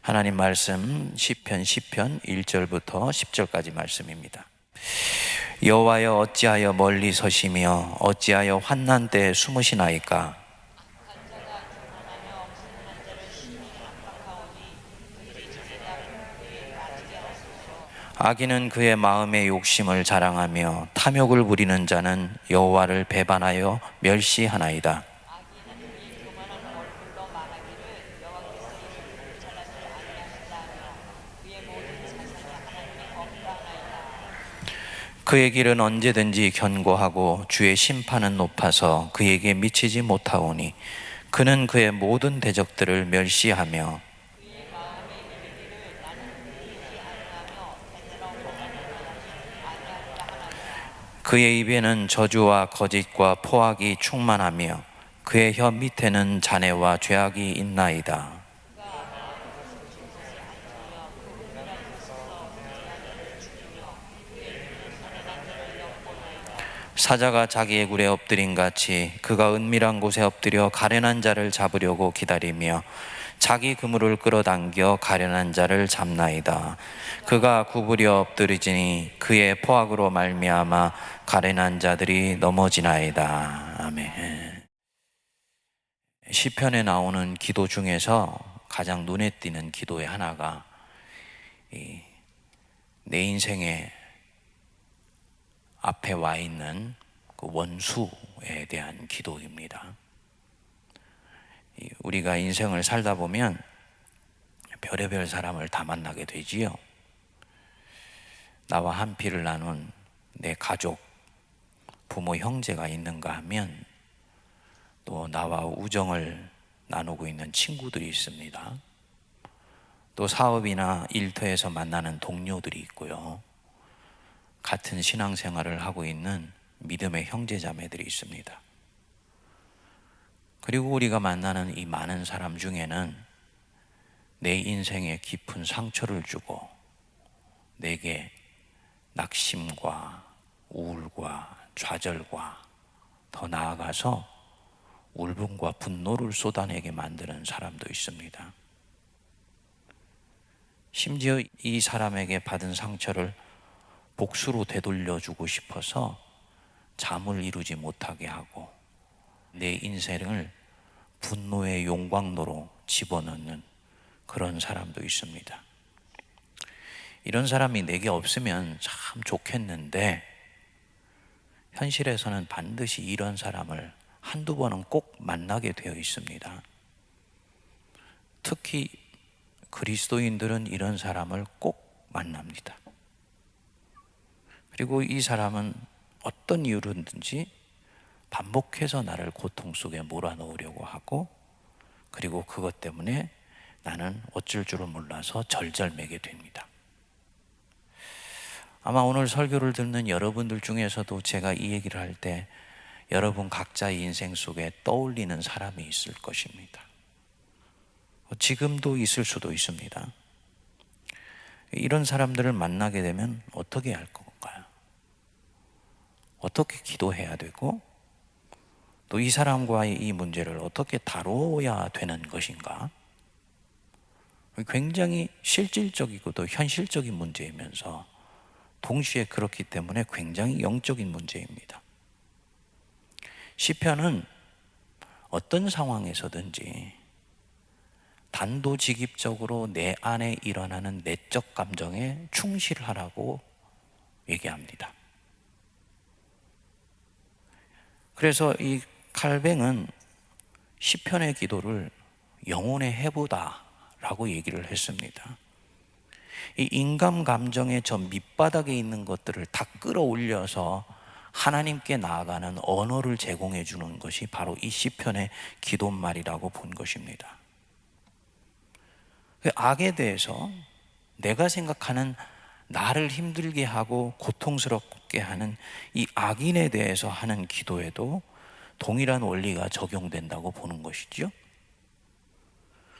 하나님 말씀 시편 1절부터 10절까지 말씀입니다. 여호와여 어찌하여 멀리 서시며 어찌하여 환난 때에 숨으시나이까. 악인은 그의 마음의 욕심을 자랑하며 탐욕을 부리는 자는 여호와를 배반하여 멸시하나이다. 그의 길은 언제든지 견고하고 주의 심판은 높아서 그에게 미치지 못하오니 그는 그의 모든 대적들을 멸시하며 그의 입에는 저주와 거짓과 포악이 충만하며 그의 혀 밑에는 잔해와 죄악이 있나이다. 사자가 자기의 굴에 엎드린 같이 그가 은밀한 곳에 엎드려 가련한 자를 잡으려고 기다리며 자기 그물을 끌어당겨 가련한 자를 잡나이다. 그가 구부려 엎드리지니 그의 포악으로 말미암아 가련한 자들이 넘어지나이다. 아멘. 시편에 나오는 기도 중에서 가장 눈에 띄는 기도의 하나가 내 인생에 앞에 와 있는 그 원수에 대한 기도입니다. 우리가 인생을 살다 보면 별의별 사람을 다 만나게 되지요. 나와 한 피를 나눈 내 가족, 부모, 형제가 있는가 하면 또 나와 우정을 나누고 있는 친구들이 있습니다. 또 사업이나 일터에서 만나는 동료들이 있고요. 같은 신앙생활을 하고 있는 믿음의 형제자매들이 있습니다. 그리고 우리가 만나는 이 많은 사람 중에는 내 인생에 깊은 상처를 주고 내게 낙심과 우울과 좌절과 더 나아가서 울분과 분노를 쏟아내게 만드는 사람도 있습니다. 심지어 이 사람에게 받은 상처를 복수로 되돌려주고 싶어서 잠을 이루지 못하게 하고 내 인생을 분노의 용광로로 집어넣는 그런 사람도 있습니다. 이런 사람이 내게 없으면 참 좋겠는데 현실에서는 반드시 이런 사람을 한두 번은 꼭 만나게 되어 있습니다. 특히 그리스도인들은 이런 사람을 꼭 만납니다. 그리고 이 사람은 어떤 이유로든지 반복해서 나를 고통 속에 몰아넣으려고 하고, 그리고 그것 때문에 나는 어쩔 줄을 몰라서 절절매게 됩니다. 아마 오늘 설교를 듣는 여러분들 중에서도 제가 이 얘기를 할 때 여러분 각자의 인생 속에 떠올리는 사람이 있을 것입니다. 지금도 있을 수도 있습니다. 이런 사람들을 만나게 되면 어떻게 할 건가요? 어떻게 기도해야 되고 또 이 사람과의 이 문제를 어떻게 다뤄야 되는 것인가? 굉장히 실질적이고 또 현실적인 문제이면서 동시에 그렇기 때문에 굉장히 영적인 문제입니다. 시편은 어떤 상황에서든지 단도직입적으로 내 안에 일어나는 내적 감정에 충실하라고 얘기합니다. 그래서 이 칼뱅은 시편의 기도를 영혼의 해보다라고 얘기를 했습니다. 이 인간 감정의 저 밑바닥에 있는 것들을 다 끌어올려서 하나님께 나아가는 언어를 제공해 주는 것이 바로 이 시편의 기도말이라고 본 것입니다. 악에 대해서 내가 생각하는 나를 힘들게 하고 고통스럽게 하는 이 악인에 대해서 하는 기도에도 동일한 원리가 적용된다고 보는 것이죠.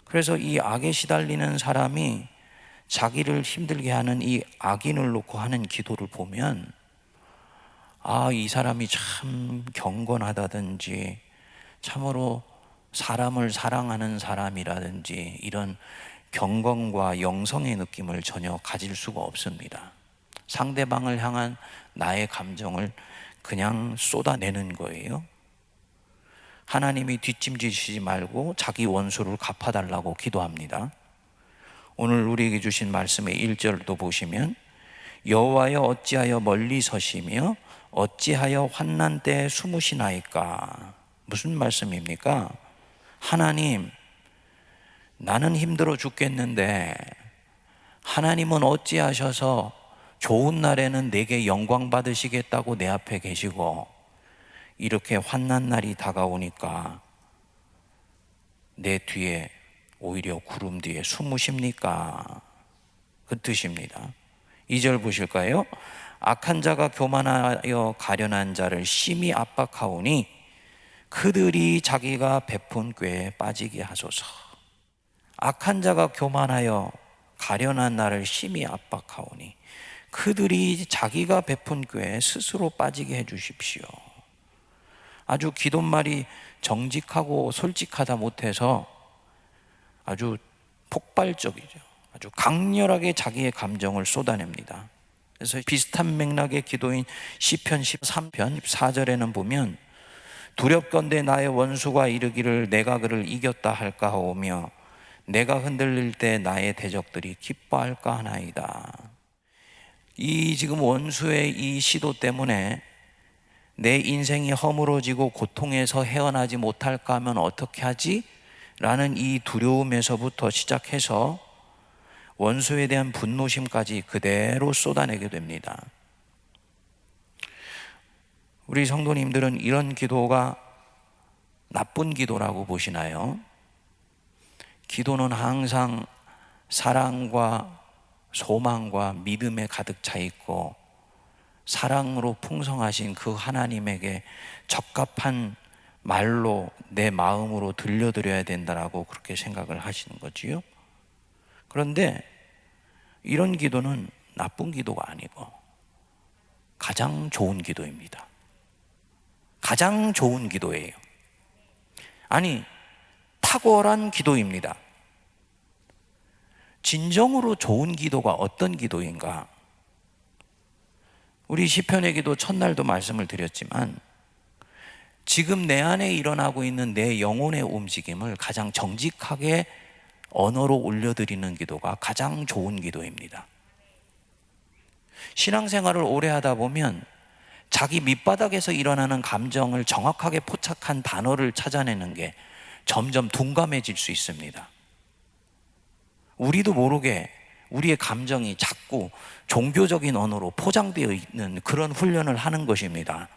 그래서 이 악에 시달리는 사람이 자기를 힘들게 하는 이 악인을 놓고 하는 기도를 보면 이 사람이 참 경건하다든지 참으로 사람을 사랑하는 사람이라든지 이런 경건과 영성의 느낌을 전혀 가질 수가 없습니다. 상대방을 향한 나의 감정을 그냥 쏟아내는 거예요. 하나님이 뒷짐지시지 말고 자기 원수를 갚아달라고 기도합니다. 오늘 우리에게 주신 말씀의 1절도 보시면 여호와여 어찌하여 멀리 서시며 어찌하여 환난 때에 숨으시나이까. 무슨 말씀입니까? 하나님, 나는 힘들어 죽겠는데 하나님은 어찌하셔서 좋은 날에는 내게 영광 받으시겠다고 내 앞에 계시고 이렇게 환난 날이 다가오니까 내 뒤에 오히려 구름 뒤에 숨으십니까? 그 뜻입니다. 2절 보실까요? 악한 자가 교만하여 가련한 자를 심히 압박하오니 그들이 자기가 베푼 꾀에 빠지게 하소서. 악한 자가 교만하여 가련한 나를 심히 압박하오니 그들이 자기가 베푼 꾀에 스스로 빠지게 해 주십시오. 아주 기도말이 정직하고 솔직하다 못해서 아주 폭발적이죠. 아주 강렬하게 자기의 감정을 쏟아냅니다. 그래서 비슷한 맥락의 기도인 시편 13편 14절에는 보면 두렵건대 나의 원수가 이르기를 내가 그를 이겼다 할까 하오며 내가 흔들릴 때 나의 대적들이 기뻐할까 하나이다. 이 지금 원수의 이 시도 때문에 내 인생이 허물어지고 고통에서 헤어나지 못할까 하면 어떻게 하지? 라는 이 두려움에서부터 시작해서 원수에 대한 분노심까지 그대로 쏟아내게 됩니다. 우리 성도님들은 이런 기도가 나쁜 기도라고 보시나요? 기도는 항상 사랑과 소망과 믿음에 가득 차 있고 사랑으로 풍성하신 그 하나님에게 적합한 말로 내 마음으로 들려드려야 된다라고 그렇게 생각을 하시는 거지요. 그런데 이런 기도는 나쁜 기도가 아니고 가장 좋은 기도입니다. 가장 좋은 기도예요. 아니, 탁월한 기도입니다. 진정으로 좋은 기도가 어떤 기도인가? 우리 시편의 기도 첫날도 말씀을 드렸지만 지금 내 안에 일어나고 있는 내 영혼의 움직임을 가장 정직하게 언어로 올려드리는 기도가 가장 좋은 기도입니다. 신앙생활을 오래 하다 보면 자기 밑바닥에서 일어나는 감정을 정확하게 포착한 단어를 찾아내는 게 점점 둔감해질 수 있습니다. 우리도 모르게 우리의 감정이 자꾸 종교적인 언어로 포장되어 있는 그런 훈련을 하는 것입니다.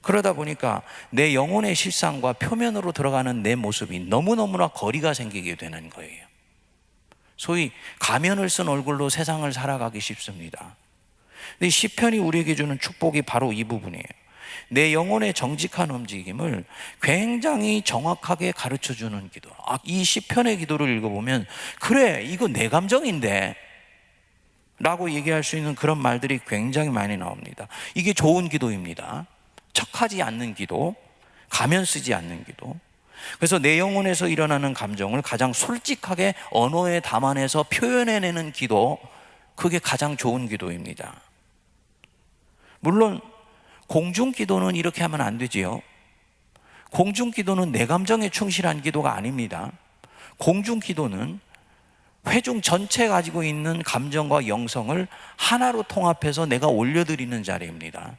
그러다 보니까 내 영혼의 실상과 표면으로 들어가는 내 모습이 너무너무나 거리가 생기게 되는 거예요. 소위 가면을 쓴 얼굴로 세상을 살아가기 쉽습니다. 근데 시편이 우리에게 주는 축복이 바로 이 부분이에요. 내 영혼의 정직한 움직임을 굉장히 정확하게 가르쳐주는 기도. 이 시편의 기도를 읽어보면 그래, 이거 내 감정인데 라고 얘기할 수 있는 그런 말들이 굉장히 많이 나옵니다. 이게 좋은 기도입니다. 척하지 않는 기도, 가면 쓰지 않는 기도. 그래서 내 영혼에서 일어나는 감정을 가장 솔직하게 언어에 담아내서 표현해내는 기도, 그게 가장 좋은 기도입니다. 물론 공중기도는 이렇게 하면 안 되지요. 공중기도는 내 감정에 충실한 기도가 아닙니다. 공중기도는 회중 전체 가지고 있는 감정과 영성을 하나로 통합해서 내가 올려드리는 자리입니다.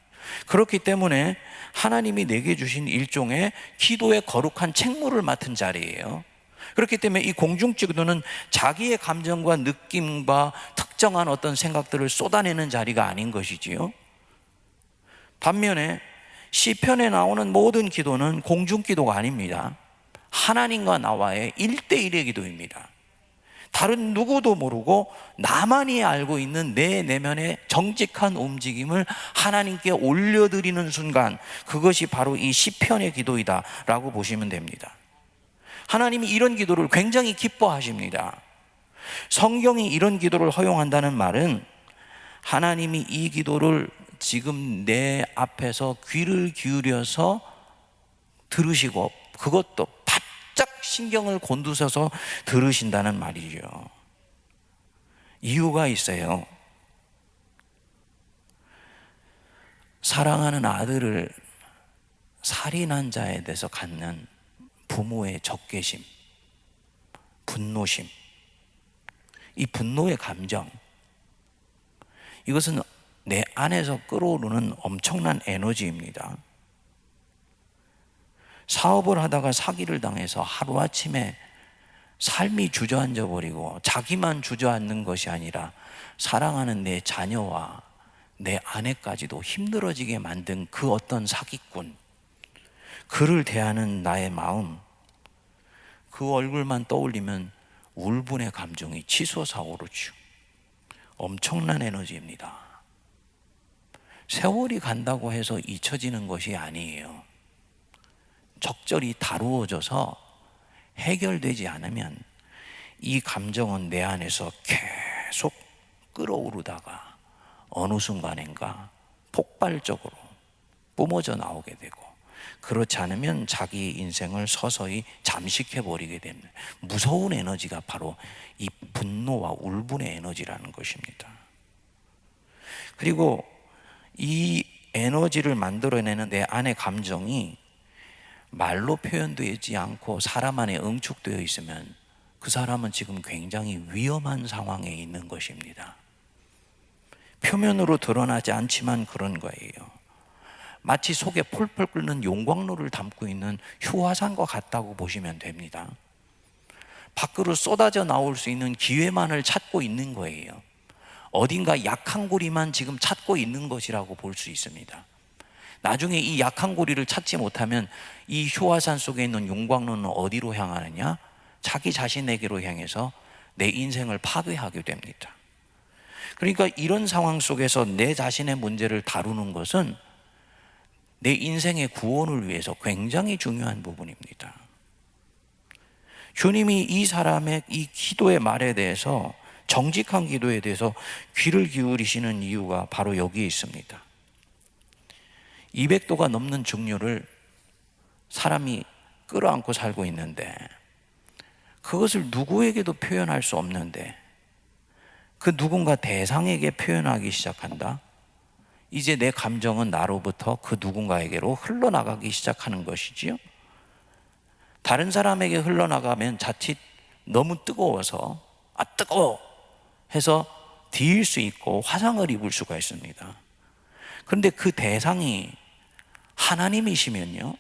그렇기 때문에 하나님이 내게 주신 일종의 기도의 거룩한 책무를 맡은 자리예요. 그렇기 때문에 이 공중기도는 자기의 감정과 느낌과 특정한 어떤 생각들을 쏟아내는 자리가 아닌 것이지요. 반면에 시편에 나오는 모든 기도는 공중기도가 아닙니다. 하나님과 나와의 1대1의 기도입니다. 다른 누구도 모르고 나만이 알고 있는 내 내면의 정직한 움직임을 하나님께 올려드리는 순간, 그것이 바로 이 시편의 기도이다 라고 보시면 됩니다. 하나님이 이런 기도를 굉장히 기뻐하십니다. 성경이 이런 기도를 허용한다는 말은 하나님이 이 기도를 지금 내 앞에서 귀를 기울여서 들으시고 그것도 바짝 신경을 곤두서서 들으신다는 말이죠. 이유가 있어요. 사랑하는 아들을 살인한 자에 대해서 갖는 부모의 적개심, 분노심, 이 분노의 감정, 이것은 내 안에서 끓어오르는 엄청난 에너지입니다. 사업을 하다가 사기를 당해서 하루아침에 삶이 주저앉아 버리고 자기만 주저앉는 것이 아니라 사랑하는 내 자녀와 내 아내까지도 힘들어지게 만든 그 어떤 사기꾼, 그를 대하는 나의 마음, 그 얼굴만 떠올리면 울분의 감정이 치솟아 오르죠. 엄청난 에너지입니다. 세월이 간다고 해서 잊혀지는 것이 아니에요. 적절히 다루어져서 해결되지 않으면 이 감정은 내 안에서 계속 끌어오르다가 어느 순간인가 폭발적으로 뿜어져 나오게 되고, 그렇지 않으면 자기 인생을 서서히 잠식해 버리게 됩니다. 무서운 에너지가 바로 이 분노와 울분의 에너지라는 것입니다. 그리고 이 에너지를 만들어내는 내 안의 감정이 말로 표현되지 않고 사람 안에 응축되어 있으면 그 사람은 지금 굉장히 위험한 상황에 있는 것입니다. 표면으로 드러나지 않지만 그런 거예요. 마치 속에 폴폴 끓는 용광로를 담고 있는 휴화산과 같다고 보시면 됩니다. 밖으로 쏟아져 나올 수 있는 기회만을 찾고 있는 거예요. 어딘가 약한 고리만 지금 찾고 있는 것이라고 볼 수 있습니다. 나중에 이 약한 고리를 찾지 못하면 이 휴화산 속에 있는 용광로는 어디로 향하느냐? 자기 자신에게로 향해서 내 인생을 파괴하게 됩니다. 그러니까 이런 상황 속에서 내 자신의 문제를 다루는 것은 내 인생의 구원을 위해서 굉장히 중요한 부분입니다. 주님이 이 사람의 이 기도의 말에 대해서, 정직한 기도에 대해서 귀를 기울이시는 이유가 바로 여기에 있습니다. 200도가 넘는 증류를 사람이 끌어안고 살고 있는데 그것을 누구에게도 표현할 수 없는데 그 누군가 대상에게 표현하기 시작한다. 이제 내 감정은 나로부터 그 누군가에게로 흘러나가기 시작하는 것이지요. 다른 사람에게 흘러나가면 자칫 너무 뜨거워서 뜨거워 해서 뒤일 수 있고 화상을 입을 수가 있습니다. 그런데 그 대상이 하나님이시면요,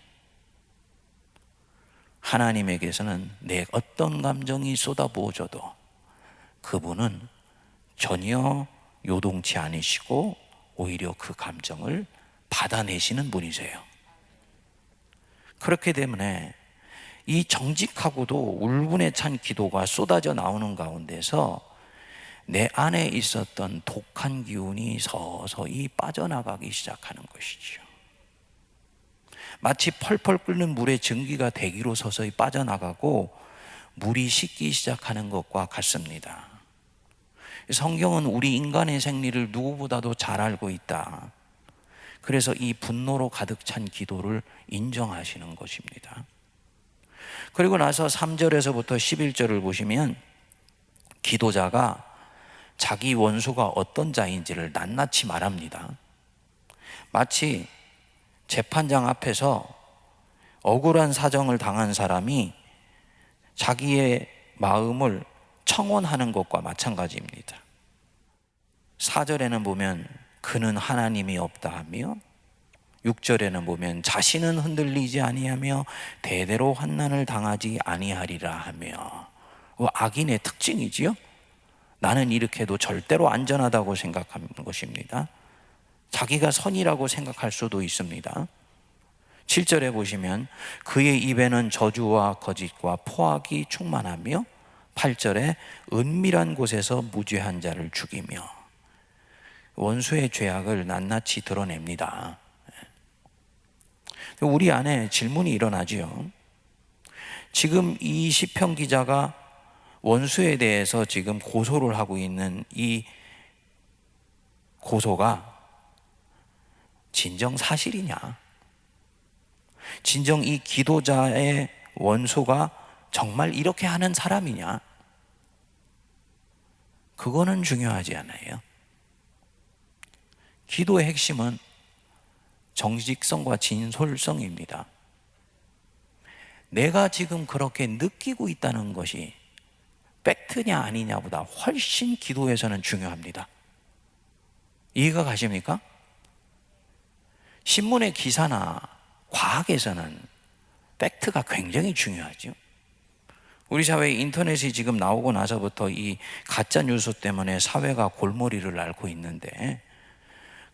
하나님에게서는 내 어떤 감정이 쏟아부어져도 그분은 전혀 요동치 않으시고 오히려 그 감정을 받아내시는 분이세요. 그렇기 때문에 이 정직하고도 울분에 찬 기도가 쏟아져 나오는 가운데서 내 안에 있었던 독한 기운이 서서히 빠져나가기 시작하는 것이죠. 마치 펄펄 끓는 물에 증기가 대기로 서서히 빠져나가고 물이 식기 시작하는 것과 같습니다. 성경은 우리 인간의 생리를 누구보다도 잘 알고 있다. 그래서 이 분노로 가득 찬 기도를 인정하시는 것입니다. 그리고 나서 3절에서부터 11절을 보시면 기도자가 자기 원수가 어떤 자인지를 낱낱이 말합니다. 마치 재판장 앞에서 억울한 사정을 당한 사람이 자기의 마음을 청원하는 것과 마찬가지입니다. 4절에는 보면 그는 하나님이 없다 하며, 6절에는 보면 자신은 흔들리지 아니하며 대대로 환난을 당하지 아니하리라 하며. 악인의 특징이지요. 나는 이렇게 해도 절대로 안전하다고 생각하는 것입니다. 자기가 선이라고 생각할 수도 있습니다. 7절에 보시면 그의 입에는 저주와 거짓과 포악이 충만하며, 8절에 은밀한 곳에서 무죄한 자를 죽이며. 원수의 죄악을 낱낱이 드러냅니다. 우리 안에 질문이 일어나지요. 지금 이 시편 기자가 원수에 대해서 지금 고소를 하고 있는 이 고소가 진정 사실이냐? 진정 이 기도자의 원수가 정말 이렇게 하는 사람이냐? 그거는 중요하지 않아요. 기도의 핵심은 정직성과 진솔성입니다. 내가 지금 그렇게 느끼고 있다는 것이 팩트냐 아니냐보다 훨씬 기도에서는 중요합니다. 이해가 가십니까? 신문의 기사나 과학에서는 팩트가 굉장히 중요하죠. 우리 사회에 인터넷이 지금 나오고 나서부터 이 가짜 뉴스 때문에 사회가 골머리를 앓고 있는데,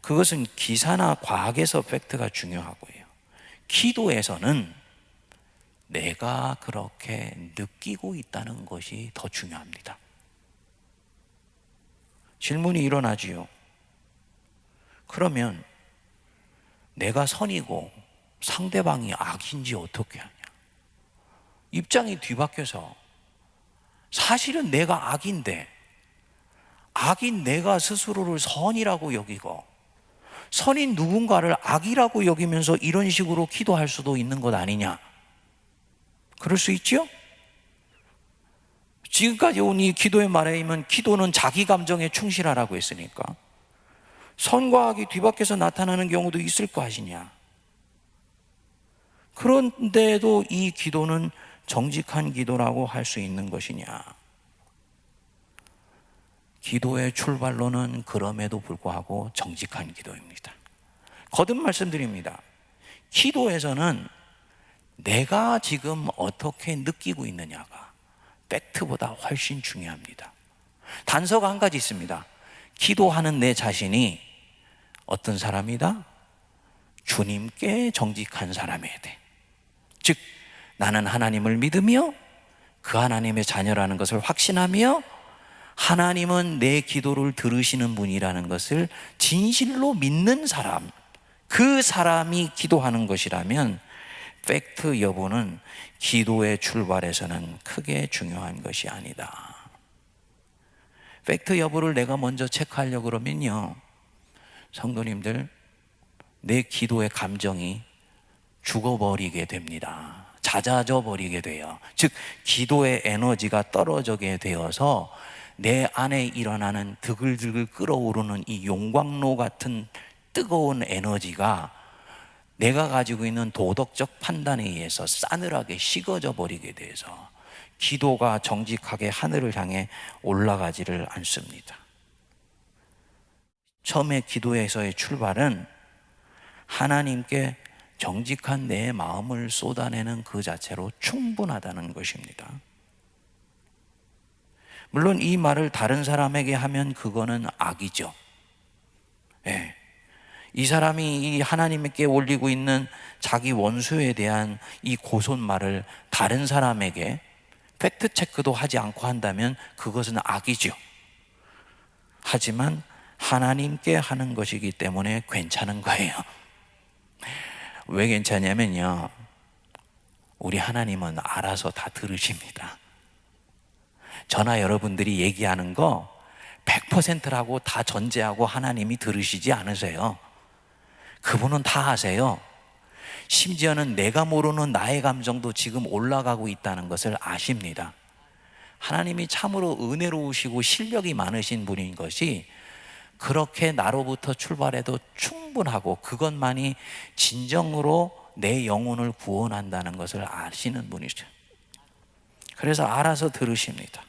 그것은 기사나 과학에서 팩트가 중요하고요. 기도에서는 내가 그렇게 느끼고 있다는 것이 더 중요합니다. 질문이 일어나지요. 그러면 내가 선이고 상대방이 악인지 어떻게 하냐? 입장이 뒤바뀌어서 사실은 내가 악인데 악인 내가 스스로를 선이라고 여기고 선인 누군가를 악이라고 여기면서 이런 식으로 기도할 수도 있는 것 아니냐? 그럴 수 있죠? 지금까지 온 이 기도의 말에 의하면 기도는 자기 감정에 충실하라고 했으니까 선과 악이 뒤바뀌어서 나타나는 경우도 있을 거 아니냐? 그런데도 이 기도는 정직한 기도라고 할 수 있는 것이냐? 기도의 출발로는 그럼에도 불구하고 정직한 기도입니다. 거듭 말씀드립니다. 기도에서는 내가 지금 어떻게 느끼고 있느냐가 팩트보다 훨씬 중요합니다. 단서가 한 가지 있습니다. 기도하는 내 자신이 어떤 사람이다? 주님께 정직한 사람이어야 돼. 즉 나는 하나님을 믿으며 그 하나님의 자녀라는 것을 확신하며 하나님은 내 기도를 들으시는 분이라는 것을 진실로 믿는 사람, 그 사람이 기도하는 것이라면 팩트 여부는 기도의 출발에서는 크게 중요한 것이 아니다. 팩트 여부를 내가 먼저 체크하려고 그러면요, 성도님들, 내 기도의 감정이 죽어버리게 됩니다. 잦아져 버리게 돼요. 즉 기도의 에너지가 떨어지게 되어서 내 안에 일어나는 드글드글 끓어오르는 이 용광로 같은 뜨거운 에너지가 내가 가지고 있는 도덕적 판단에 의해서 싸늘하게 식어져 버리게 돼서 기도가 정직하게 하늘을 향해 올라가지를 않습니다. 처음에 기도에서의 출발은 하나님께 정직한 내 마음을 쏟아내는 그 자체로 충분하다는 것입니다. 물론 이 말을 다른 사람에게 하면 그거는 악이죠. 예. 이 사람이 이 하나님께 올리고 있는 자기 원수에 대한 이 고손말을 다른 사람에게 팩트체크도 하지 않고 한다면 그것은 악이죠. 하지만 하나님께 하는 것이기 때문에 괜찮은 거예요. 왜 괜찮냐면요, 우리 하나님은 알아서 다 들으십니다. 저나 여러분들이 얘기하는 거 100%라고 다 전제하고 하나님이 들으시지 않으세요. 그분은 다 아세요. 심지어는 내가 모르는 나의 감정도 지금 올라가고 있다는 것을 아십니다. 하나님이 참으로 은혜로우시고 실력이 많으신 분인 것이 그렇게 나로부터 출발해도 충분하고 그것만이 진정으로 내 영혼을 구원한다는 것을 아시는 분이죠. 그래서 알아서 들으십니다.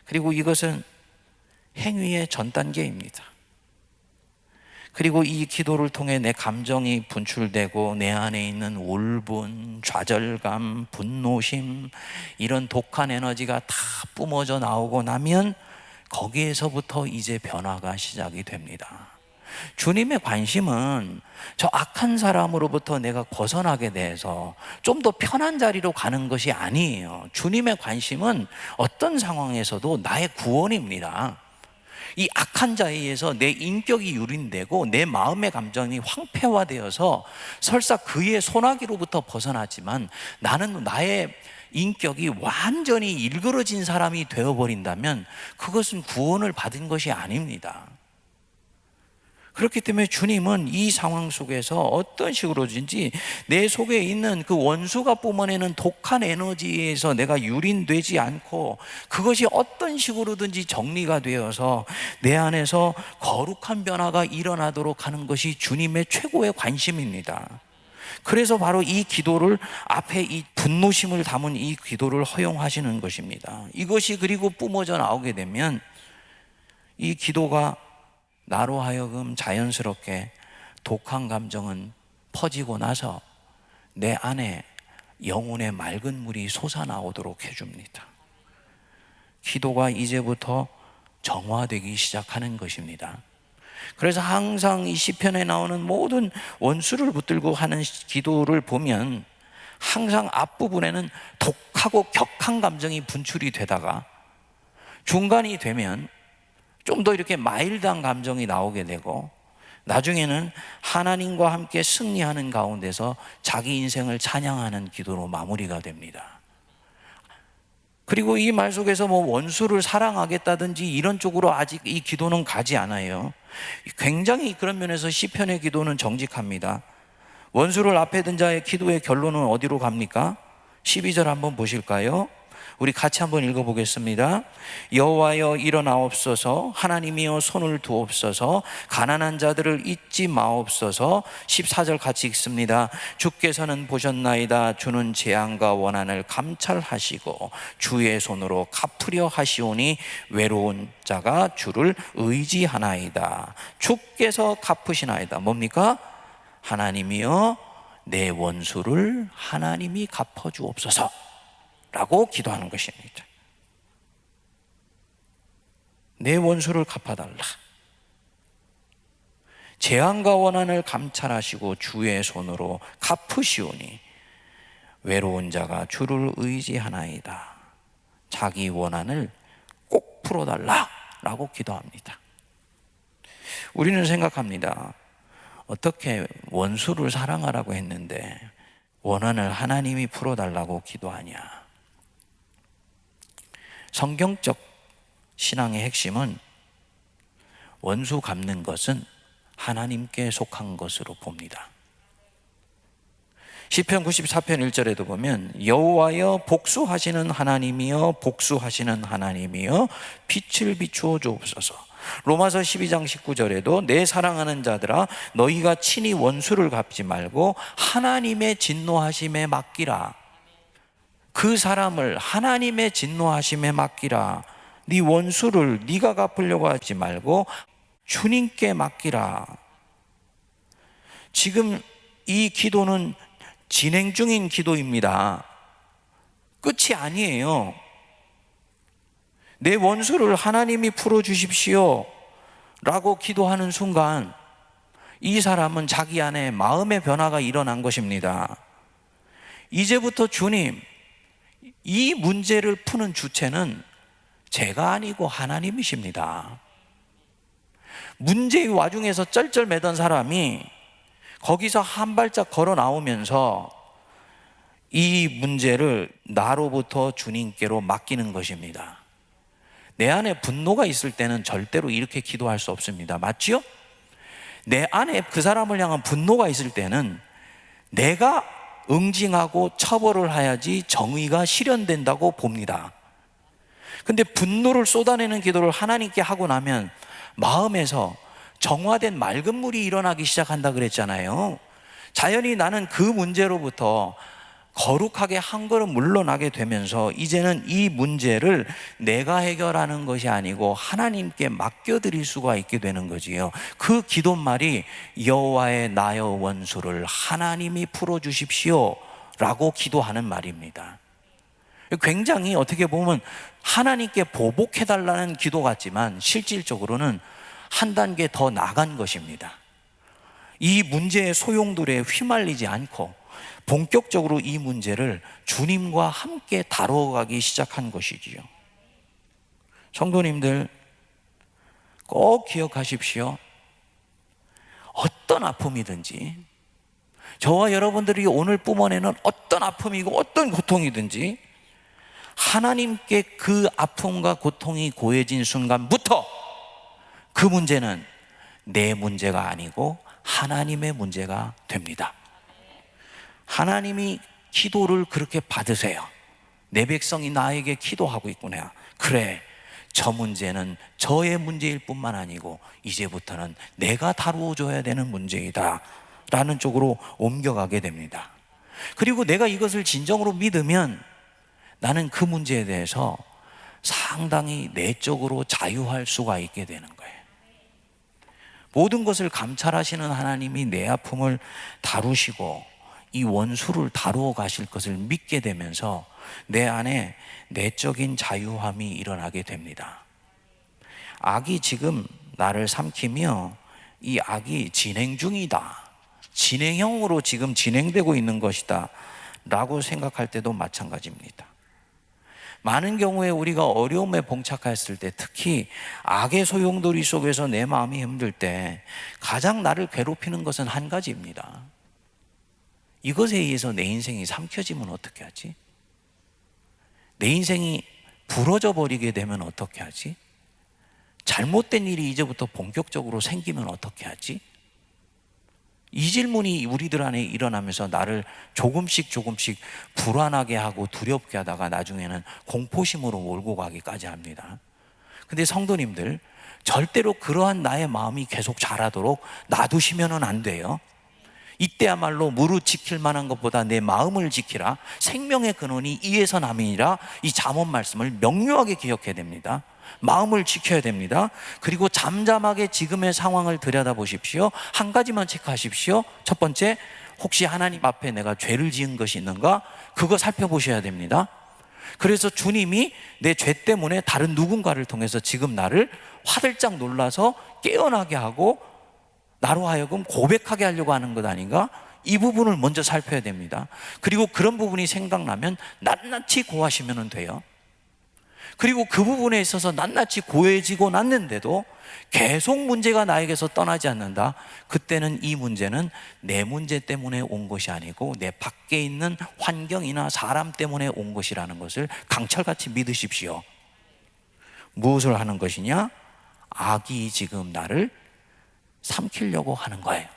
그리고 이것은 행위의 전 단계입니다. 그리고 이 기도를 통해 내 감정이 분출되고 내 안에 있는 울분, 좌절감, 분노심, 이런 독한 에너지가 다 뿜어져 나오고 나면 거기에서부터 이제 변화가 시작이 됩니다. 주님의 관심은 저 악한 사람으로부터 내가 벗어나게 돼서 좀 더 편한 자리로 가는 것이 아니에요. 주님의 관심은 어떤 상황에서도 나의 구원입니다. 이 악한 자에 의해서 내 인격이 유린되고 내 마음의 감정이 황폐화되어서 설사 그의 소나기로부터 벗어나지만 나는 나의 인격이 완전히 일그러진 사람이 되어버린다면 그것은 구원을 받은 것이 아닙니다. 그렇기 때문에 주님은 이 상황 속에서 어떤 식으로든지 내 속에 있는 그 원수가 뿜어내는 독한 에너지에서 내가 유린되지 않고 그것이 어떤 식으로든지 정리가 되어서 내 안에서 거룩한 변화가 일어나도록 하는 것이 주님의 최고의 관심입니다. 그래서 바로 이 기도를, 앞에 이 분노심을 담은 이 기도를 허용하시는 것입니다. 이것이 그리고 뿜어져 나오게 되면 이 기도가 나로 하여금 자연스럽게 독한 감정은 퍼지고 나서 내 안에 영혼의 맑은 물이 솟아나오도록 해줍니다. 기도가 이제부터 정화되기 시작하는 것입니다. 그래서 항상 이 시편에 나오는 모든 원수를 붙들고 하는 기도를 보면 항상 앞부분에는 독하고 격한 감정이 분출이 되다가 중간이 되면 좀 더 이렇게 마일드한 감정이 나오게 되고 나중에는 하나님과 함께 승리하는 가운데서 자기 인생을 찬양하는 기도로 마무리가 됩니다. 그리고 이 말 속에서 뭐 원수를 사랑하겠다든지 이런 쪽으로 아직 이 기도는 가지 않아요. 굉장히 그런 면에서 시편의 기도는 정직합니다. 원수를 앞에 둔 자의 기도의 결론은 어디로 갑니까? 12절 한번 보실까요? 우리 같이 한번 읽어보겠습니다. 여호와여 일어나옵소서, 하나님이여 손을 두옵소서, 가난한 자들을 잊지 마옵소서. 14절 같이 읽습니다. 주께서는 보셨나이다. 주는 재앙과 원한을 감찰하시고 주의 손으로 갚으려 하시오니 외로운 자가 주를 의지하나이다. 주께서 갚으시나이다. 뭡니까? 하나님이여 내 원수를 하나님이 갚아주옵소서 라고 기도하는 것입니다. 내 원수를 갚아달라. 재앙과 원한을 감찰하시고 주의 손으로 갚으시오니 외로운 자가 주를 의지하나이다. 자기 원한을 꼭 풀어달라 라고 기도합니다. 우리는 생각합니다. 어떻게 원수를 사랑하라고 했는데 원한을 하나님이 풀어달라고 기도하냐? 성경적 신앙의 핵심은 원수 갚는 것은 하나님께 속한 것으로 봅니다. 시편 94편 1절에도 보면 여호와여 복수하시는 하나님이여 복수하시는 하나님이여 빛을 비추어 주옵소서. 로마서 12장 19절에도 내 사랑하는 자들아 너희가 친히 원수를 갚지 말고 하나님의 진노하심에 맡기라. 그 사람을 하나님의 진노하심에 맡기라. 네 원수를 네가 갚으려고 하지 말고 주님께 맡기라. 지금 이 기도는 진행 중인 기도입니다. 끝이 아니에요. 내 원수를 하나님이 풀어주십시오 라고 기도하는 순간 이 사람은 자기 안에 마음의 변화가 일어난 것입니다. 이제부터 주님, 이 문제를 푸는 주체는 제가 아니고 하나님이십니다. 문제의 와중에서 쩔쩔매던 사람이 거기서 한 발짝 걸어 나오면서 이 문제를 나로부터 주님께로 맡기는 것입니다. 내 안에 분노가 있을 때는 절대로 이렇게 기도할 수 없습니다. 맞지요? 내 안에 그 사람을 향한 분노가 있을 때는 내가 응징하고 처벌을 해야지 정의가 실현된다고 봅니다. 근데 분노를 쏟아내는 기도를 하나님께 하고 나면 마음에서 정화된 맑은 물이 일어나기 시작한다 그랬잖아요. 자연히 나는 그 문제로부터 거룩하게 한 걸음 물러나게 되면서 이제는 이 문제를 내가 해결하는 것이 아니고 하나님께 맡겨드릴 수가 있게 되는 거지요. 그 기도말이 여호와의 나여 원수를 하나님이 풀어주십시오 라고 기도하는 말입니다. 굉장히 어떻게 보면 하나님께 보복해달라는 기도 같지만 실질적으로는 한 단계 더 나간 것입니다. 이 문제의 소용돌이에 휘말리지 않고 본격적으로 이 문제를 주님과 함께 다뤄가기 시작한 것이지요. 성도님들 꼭 기억하십시오. 어떤 아픔이든지 저와 여러분들이 오늘 뿜어내는 어떤 아픔이고 어떤 고통이든지 하나님께 그 아픔과 고통이 고해진 순간부터 그 문제는 내 문제가 아니고 하나님의 문제가 됩니다. 하나님이 기도를 그렇게 받으세요. 내 백성이 나에게 기도하고 있구나. 그래, 저 문제는 저의 문제일 뿐만 아니고 이제부터는 내가 다루어줘야 되는 문제이다 라는 쪽으로 옮겨가게 됩니다. 그리고 내가 이것을 진정으로 믿으면 나는 그 문제에 대해서 상당히 내적으로 자유할 수가 있게 되는 거예요. 모든 것을 감찰하시는 하나님이 내 아픔을 다루시고 이 원수를 다루어 가실 것을 믿게 되면서 내 안에 내적인 자유함이 일어나게 됩니다. 악이 지금 나를 삼키며 이 악이 진행 중이다, 진행형으로 지금 진행되고 있는 것이다 라고 생각할 때도 마찬가지입니다. 많은 경우에 우리가 어려움에 봉착했을 때, 특히 악의 소용돌이 속에서 내 마음이 힘들 때 가장 나를 괴롭히는 것은 한 가지입니다. 이것에 의해서 내 인생이 삼켜지면 어떻게 하지? 내 인생이 부러져 버리게 되면 어떻게 하지? 잘못된 일이 이제부터 본격적으로 생기면 어떻게 하지? 이 질문이 우리들 안에 일어나면서 나를 조금씩 불안하게 하고 두렵게 하다가 나중에는 공포심으로 몰고 가기까지 합니다. 근데 성도님들, 절대로 그러한 나의 마음이 계속 자라도록 놔두시면 안 돼요. 이때야말로 무릇 지킬 만한 것보다 내 마음을 지키라. 생명의 근원이 이에서 남이니라. 이 잠언 말씀을 명료하게 기억해야 됩니다. 마음을 지켜야 됩니다. 그리고 잠잠하게 지금의 상황을 들여다보십시오. 한 가지만 체크하십시오. 첫 번째, 혹시 하나님 앞에 내가 죄를 지은 것이 있는가? 그거 살펴보셔야 됩니다. 그래서 주님이 내 죄 때문에 다른 누군가를 통해서 지금 나를 화들짝 놀라서 깨어나게 하고 나로 하여금 고백하게 하려고 하는 것 아닌가? 이 부분을 먼저 살펴야 됩니다. 그리고 그런 부분이 생각나면 낱낱이 고하시면 돼요. 그리고 그 부분에 있어서 낱낱이 고해지고 났는데도 계속 문제가 나에게서 떠나지 않는다. 그때는 이 문제는 내 문제 때문에 온 것이 아니고 내 밖에 있는 환경이나 사람 때문에 온 것이라는 것을 강철같이 믿으십시오. 무엇을 하는 것이냐? 악이 지금 나를 삼키려고 하는 거예요.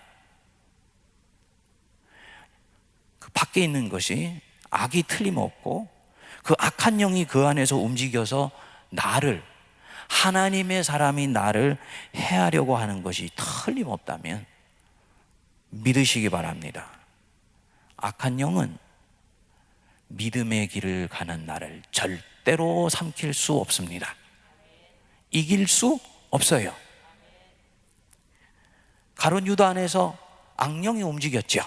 그 밖에 있는 것이 악이 틀림없고 그 악한 영이 그 안에서 움직여서 나를, 하나님의 사람이 나를 해하려고 하는 것이 틀림없다면 믿으시기 바랍니다. 악한 영은 믿음의 길을 가는 나를 절대로 삼킬 수 없습니다. 이길 수 없어요. 가룟 유다 안에서 악령이 움직였죠.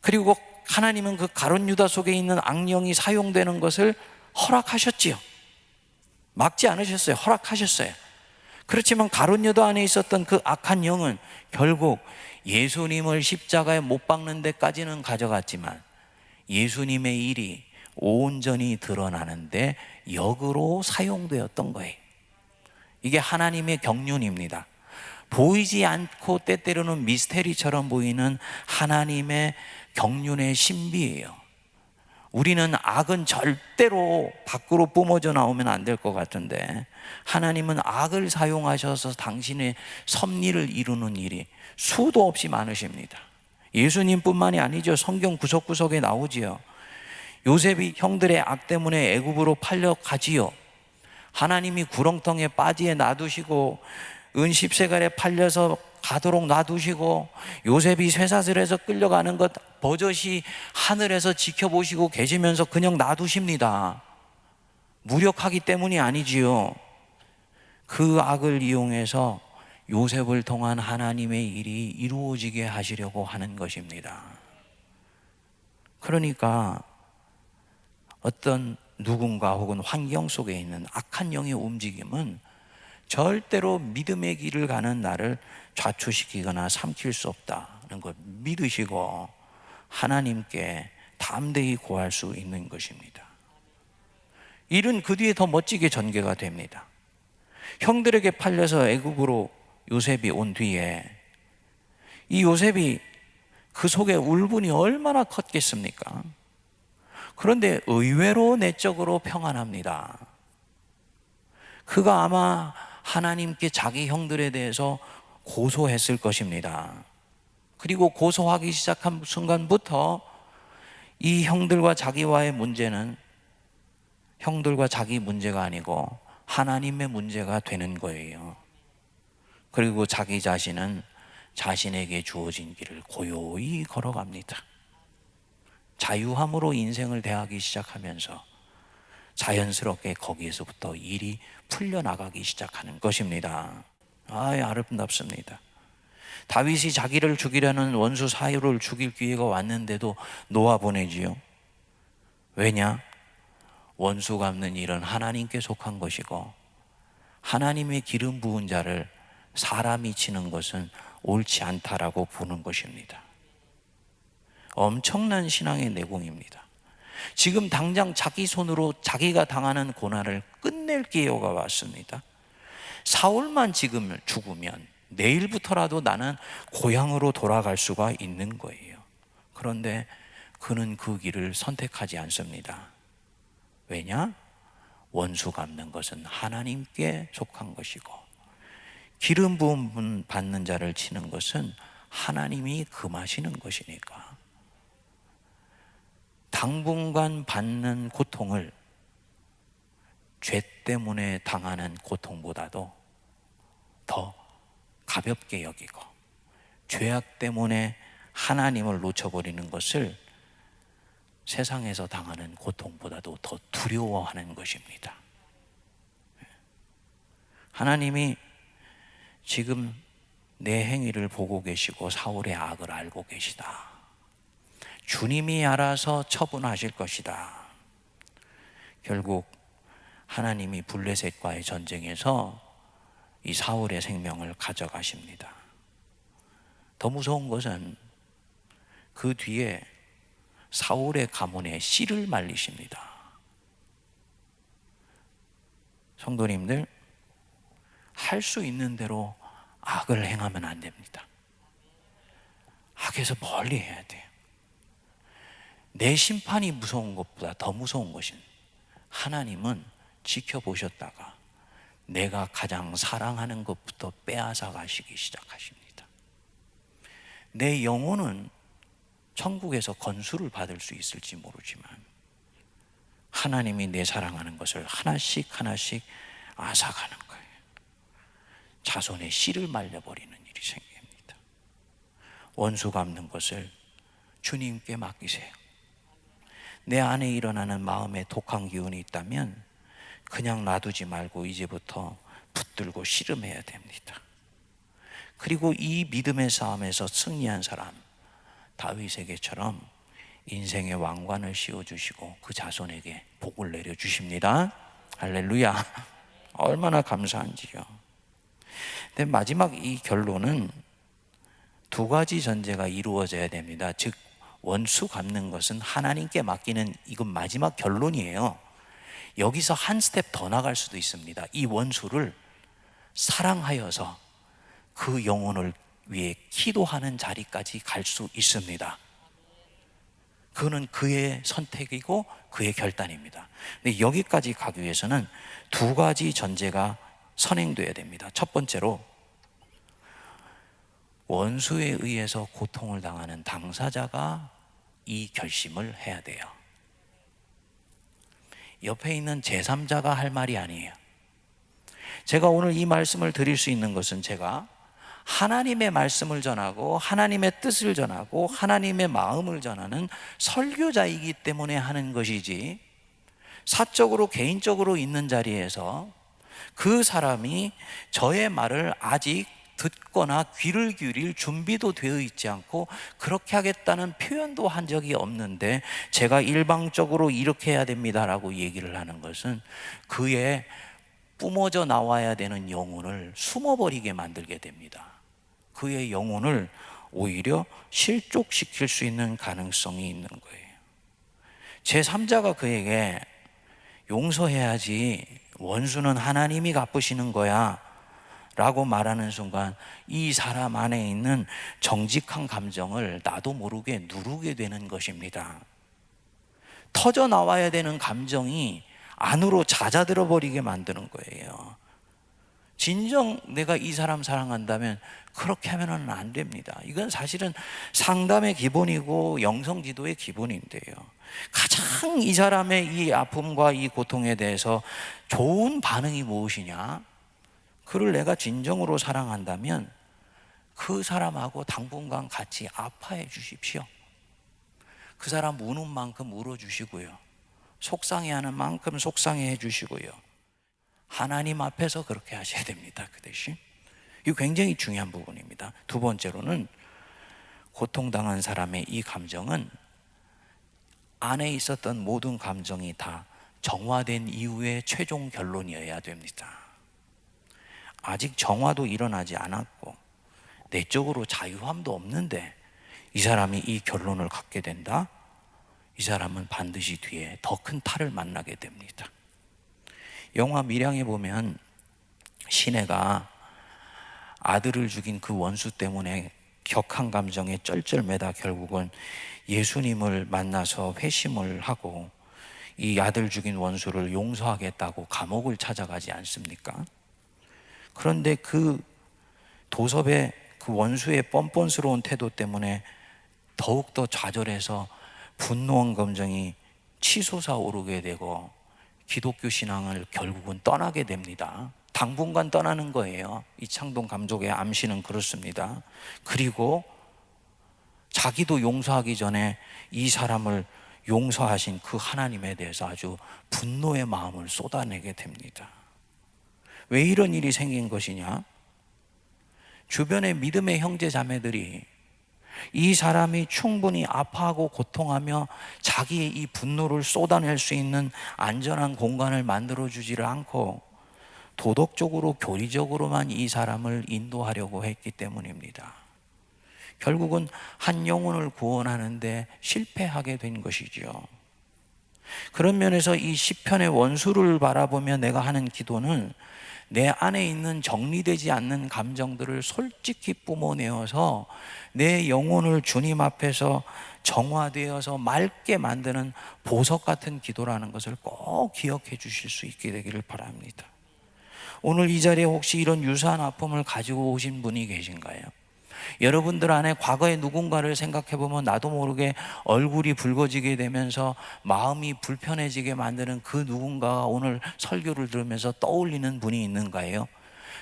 그리고 하나님은 그 가룟 유다 속에 있는 악령이 사용되는 것을 허락하셨지요. 막지 않으셨어요. 허락하셨어요. 그렇지만 가룟 유다 안에 있었던 그 악한 영은 결국 예수님을 십자가에 못 박는 데까지는 가져갔지만 예수님의 일이 온전히 드러나는데 역으로 사용되었던 거예요. 이게 하나님의 경륜입니다. 보이지 않고 때때로는 미스테리처럼 보이는 하나님의 경륜의 신비예요. 우리는 악은 절대로 밖으로 뿜어져 나오면 안 될 것 같은데 하나님은 악을 사용하셔서 당신의 섭리를 이루는 일이 수도 없이 많으십니다. 예수님뿐만이 아니죠. 성경 구석구석에 나오지요. 요셉이 형들의 악 때문에 애굽으로 팔려가지요. 하나님이 구렁텅이에 빠지에 놔두시고 은 10세갈에 팔려서 가도록 놔두시고 요셉이 쇠사슬에서 끌려가는 것 버젓이 하늘에서 지켜보시고 계시면서 그냥 놔두십니다. 무력하기 때문이 아니지요. 그 악을 이용해서 요셉을 통한 하나님의 일이 이루어지게 하시려고 하는 것입니다. 그러니까 어떤 누군가 혹은 환경 속에 있는 악한 영의 움직임은 절대로 믿음의 길을 가는 나를 좌초시키거나 삼킬 수 없다는 걸 믿으시고 하나님께 담대히 고할 수 있는 것입니다. 일은 그 뒤에 더 멋지게 전개가 됩니다. 형들에게 팔려서 애굽으로 요셉이 온 뒤에 이 요셉이 그 속에 울분이 얼마나 컸겠습니까? 그런데 의외로 내적으로 평안합니다. 그가 아마 하나님께 자기 형들에 대해서 고소했을 것입니다. 그리고 고소하기 시작한 순간부터 이 형들과 자기와의 문제는 형들과 자기 문제가 아니고 하나님의 문제가 되는 거예요. 그리고 자기 자신은 자신에게 주어진 길을 고요히 걸어갑니다. 자유함으로 인생을 대하기 시작하면서 자연스럽게 거기에서부터 일이 풀려나가기 시작하는 것입니다. 아름답습니다. 다윗이 자기를 죽이려는 원수 사울을 죽일 기회가 왔는데도 놓아보내지요. 왜냐? 원수 갚는 일은 하나님께 속한 것이고 하나님의 기름 부은 자를 사람이 치는 것은 옳지 않다라고 보는 것입니다. 엄청난 신앙의 내공입니다. 지금 당장 자기 손으로 자기가 당하는 고난을 끝낼 기회가 왔습니다. 사울만 지금 죽으면 내일부터라도 나는 고향으로 돌아갈 수가 있는 거예요. 그런데 그는 그 길을 선택하지 않습니다. 왜냐? 원수 갚는 것은 하나님께 속한 것이고 기름 부음 받는 자를 치는 것은 하나님이 금하시는 것이니까. 당분간 받는 고통을 죄 때문에 당하는 고통보다도 더 가볍게 여기고 죄악 때문에 하나님을 놓쳐버리는 것을 세상에서 당하는 고통보다도 더 두려워하는 것입니다. 하나님이 지금 내 행위를 보고 계시고 사울의 악을 알고 계시다. 주님이 알아서 처분하실 것이다. 결국 하나님이 블레셋과의 전쟁에서 이 사울의 생명을 가져가십니다. 더 무서운 것은 그 뒤에 사울의 가문에 씨를 말리십니다. 성도님들, 할 수 있는 대로 악을 행하면 안 됩니다. 악에서 멀리 해야 돼요. 내 심판이 무서운 것보다 더 무서운 것은 하나님은 지켜보셨다가 내가 가장 사랑하는 것부터 빼앗아 가시기 시작하십니다. 내 영혼은 천국에서 건수를 받을 수 있을지 모르지만 하나님이 내 사랑하는 것을 하나씩 하나씩 앗아가는 거예요. 자손의 씨를 말려버리는 일이 생깁니다. 원수 갚는 것을 주님께 맡기세요. 내 안에 일어나는 마음에 독한 기운이 있다면 그냥 놔두지 말고 이제부터 붙들고 씨름해야 됩니다. 그리고 이 믿음의 싸움에서 승리한 사람, 다윗에게처럼 인생의 왕관을 씌워주시고 그 자손에게 복을 내려주십니다. 할렐루야. 얼마나 감사한지요. 근데 마지막 이 결론은 두 가지 전제가 이루어져야 됩니다. 즉 원수 갚는 것은 하나님께 맡기는, 이건 마지막 결론이에요. 여기서 한 스텝 더 나갈 수도 있습니다. 이 원수를 사랑하여서 그 영혼을 위해 기도하는 자리까지 갈 수 있습니다. 그거는 그의 선택이고 그의 결단입니다. 근데 여기까지 가기 위해서는 두 가지 전제가 선행돼야 됩니다. 첫 번째로, 원수에 의해서 고통을 당하는 당사자가 이 결심을 해야 돼요. 옆에 있는 제3자가 할 말이 아니에요. 제가 오늘 이 말씀을 드릴 수 있는 것은 제가 하나님의 말씀을 전하고 하나님의 뜻을 전하고 하나님의 마음을 전하는 설교자이기 때문에 하는 것이지, 사적으로 개인적으로 있는 자리에서 그 사람이 저의 말을 아직 듣거나 귀를 기울일 준비도 되어 있지 않고 그렇게 하겠다는 표현도 한 적이 없는데 제가 일방적으로 이렇게 해야 됩니다라고 얘기를 하는 것은 그의 뿜어져 나와야 되는 영혼을 숨어버리게 만들게 됩니다. 그의 영혼을 오히려 실족시킬 수 있는 가능성이 있는 거예요. 제3자가 그에게 용서해야지, 원수는 하나님이 갚으시는 거야 라고 말하는 순간 이 사람 안에 있는 정직한 감정을 나도 모르게 누르게 되는 것입니다. 터져 나와야 되는 감정이 안으로 잦아들어 버리게 만드는 거예요. 진정 내가 이 사람 사랑한다면 그렇게 하면은 안 됩니다. 이건 사실은 상담의 기본이고 영성 지도의 기본인데요. 가장 이 사람의 이 아픔과 이 고통에 대해서 좋은 반응이 무엇이냐? 그를 내가 진정으로 사랑한다면 그 사람하고 당분간 같이 아파해 주십시오. 그 사람 우는 만큼 울어주시고요, 속상해하는 만큼 속상해해 주시고요, 하나님 앞에서 그렇게 하셔야 됩니다. 그 대신 이거 굉장히 중요한 부분입니다. 두 번째로는 고통당한 사람의 이 감정은 안에 있었던 모든 감정이 다 정화된 이후의 최종 결론이어야 됩니다. 아직 정화도 일어나지 않았고 내적으로 자유함도 없는데 이 사람이 이 결론을 갖게 된다? 이 사람은 반드시 뒤에 더 큰 탈을 만나게 됩니다. 영화 밀양에 보면 시내가 아들을 죽인 그 원수 때문에 격한 감정에 쩔쩔매다 결국은 예수님을 만나서 회심을 하고 이 아들 죽인 원수를 용서하겠다고 감옥을 찾아가지 않습니까? 그런데 그 도섭의 그 원수의 뻔뻔스러운 태도 때문에 더욱더 좌절해서 분노한 감정이 치솟아 오르게 되고 기독교 신앙을 결국은 떠나게 됩니다. 당분간 떠나는 거예요. 이창동 감독의 암시는 그렇습니다. 그리고 자기도 용서하기 전에 이 사람을 용서하신 그 하나님에 대해서 아주 분노의 마음을 쏟아내게 됩니다. 왜 이런 일이 생긴 것이냐? 주변의 믿음의 형제 자매들이 이 사람이 충분히 아파하고 고통하며 자기의 이 분노를 쏟아낼 수 있는 안전한 공간을 만들어주지를 않고 도덕적으로 교리적으로만 이 사람을 인도하려고 했기 때문입니다. 결국은 한 영혼을 구원하는데 실패하게 된 것이죠. 그런 면에서 이 시편의 원수를 바라보며 내가 하는 기도는 내 안에 있는 정리되지 않는 감정들을 솔직히 뿜어내어서 내 영혼을 주님 앞에서 정화되어서 맑게 만드는 보석 같은 기도라는 것을 꼭 기억해 주실 수 있게 되기를 바랍니다. 오늘 이 자리에 혹시 이런 유사한 아픔을 가지고 오신 분이 계신가요? 여러분들 안에 과거의 누군가를 생각해 보면 나도 모르게 얼굴이 붉어지게 되면서 마음이 불편해지게 만드는 그 누군가가 오늘 설교를 들으면서 떠올리는 분이 있는가요?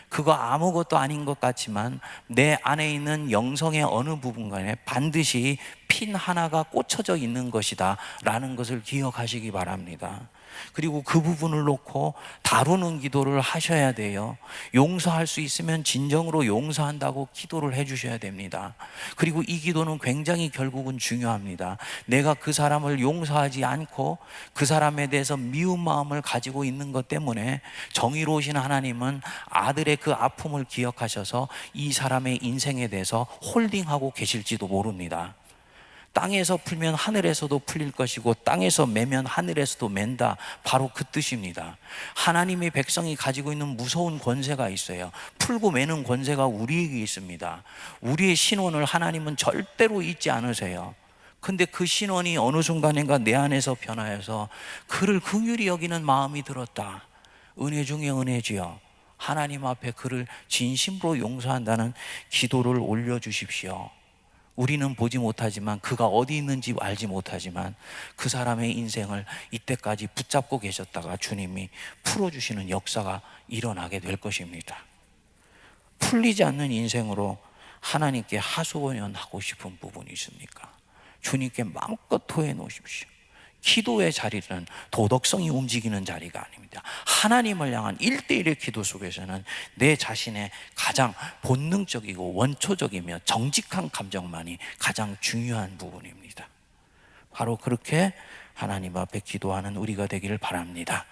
그거 아무것도 아닌 것 같지만 내 안에 있는 영성의 어느 부분간에 반드시 핀 하나가 꽂혀져 있는 것이다 라는 것을 기억하시기 바랍니다. 그리고 그 부분을 놓고 다루는 기도를 하셔야 돼요. 용서할 수 있으면 진정으로 용서한다고 기도를 해 주셔야 됩니다. 그리고 이 기도는 굉장히 결국은 중요합니다. 내가 그 사람을 용서하지 않고 그 사람에 대해서 미운 마음을 가지고 있는 것 때문에 정의로우신 하나님은 아들의 그 아픔을 기억하셔서 이 사람의 인생에 대해서 홀딩하고 계실지도 모릅니다. 땅에서 풀면 하늘에서도 풀릴 것이고 땅에서 매면 하늘에서도 맨다, 바로 그 뜻입니다. 하나님의 백성이 가지고 있는 무서운 권세가 있어요. 풀고 매는 권세가 우리에게 있습니다. 우리의 신원을 하나님은 절대로 잊지 않으세요. 근데 그 신원이 어느 순간인가 내 안에서 변하여서 그를 긍휼히 여기는 마음이 들었다. 은혜 중에 은혜지요. 하나님 앞에 그를 진심으로 용서한다는 기도를 올려주십시오. 우리는 보지 못하지만, 그가 어디 있는지 알지 못하지만 그 사람의 인생을 이때까지 붙잡고 계셨다가 주님이 풀어주시는 역사가 일어나게 될 것입니다. 풀리지 않는 인생으로 하나님께 하소연하고 싶은 부분이 있습니까? 주님께 마음껏 토해 놓으십시오. 기도의 자리는 도덕성이 움직이는 자리가 아닙니다. 하나님을 향한 1대1의 기도 속에서는 내 자신의 가장 본능적이고 원초적이며 정직한 감정만이 가장 중요한 부분입니다. 바로 그렇게 하나님 앞에 기도하는 우리가 되기를 바랍니다.